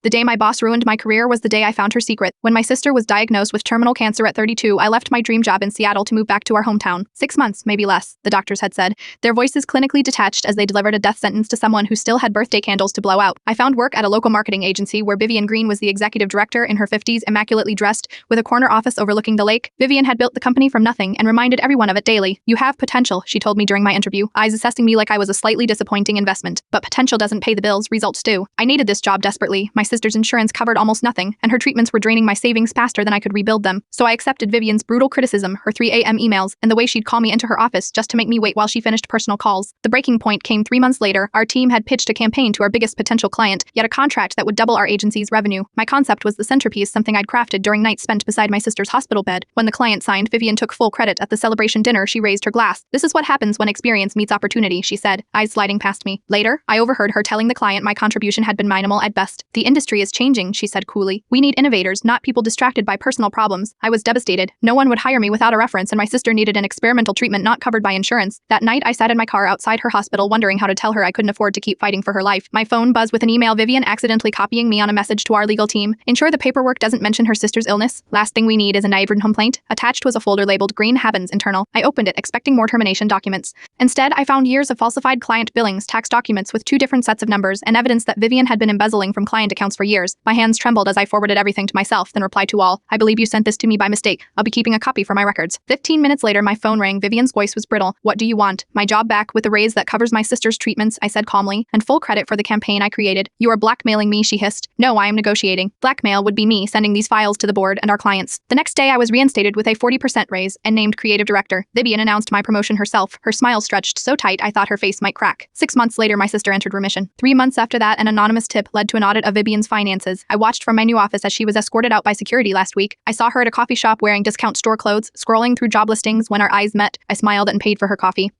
The day my boss ruined my career was the day I found her secret. When my sister was diagnosed with terminal cancer at 32, I left my dream job in Seattle to move back to our hometown. 6 months, maybe less, the doctors had said, their voices clinically detached as they delivered a death sentence to someone who still had birthday candles to blow out. I found work at a local marketing agency where Vivian Green was the executive director, in her 50s, immaculately dressed, with a corner office overlooking the lake. Vivian had built the company from nothing and reminded everyone of it daily. You have potential, she told me during my interview, eyes assessing me like I was a slightly disappointing investment. But potential doesn't pay the bills, results do. I needed this job desperately. My sister's insurance covered almost nothing, and her treatments were draining my savings faster than I could rebuild them. So I accepted Vivian's brutal criticism, her 3 a.m. emails, and the way she'd call me into her office just to make me wait while she finished personal calls. The breaking point came 3 months later. Our team had pitched a campaign to our biggest potential client, yet a contract that would double our agency's revenue. My concept was the centerpiece, something I'd crafted during nights spent beside my sister's hospital bed. When the client signed, Vivian took full credit. At the celebration dinner, she raised her glass. This is what happens when experience meets opportunity, she said, eyes sliding past me. Later, I overheard her telling the client my contribution had been minimal at best. The industry is changing, she said coolly. We need innovators, not people distracted by personal problems. I was devastated. No one would hire me without a reference, and my sister needed an experimental treatment not covered by insurance. That night, I sat in my car outside her hospital wondering how to tell her I couldn't afford to keep fighting for her life. My phone buzzed with an email, Vivian accidentally copying me on a message to our legal team. Ensure the paperwork doesn't mention her sister's illness. Last thing we need is a neighborhood complaint. Attached was a folder labeled Green Havens Internal. I opened it, expecting more termination documents. Instead, I found years of falsified client billings, tax documents with 2 different sets of numbers, and evidence that Vivian had been embezzling from client accounts for years. My hands trembled as I forwarded everything to myself, then replied to all, I believe you sent this to me by mistake. I'll be keeping a copy for my records. 15 minutes later, my phone rang. Vivian's voice was brittle. What do you want? My job back with a raise that covers my sister's treatments, I said calmly, and full credit for the campaign I created. You are blackmailing me, she hissed. No, I am negotiating. Blackmail would be me sending these files to the board and our clients. The next day, I was reinstated with a 40% raise and named creative director. Vivian announced my promotion herself. Her smile stretched so tight I thought her face might crack. 6 months later, my sister entered remission. 3 months after that, an anonymous tip led to an audit of Vivian's finances. I watched from my new office as she was escorted out by security last week. I saw her at a coffee shop wearing discount store clothes, scrolling through job listings. When our eyes met, I smiled and paid for her coffee.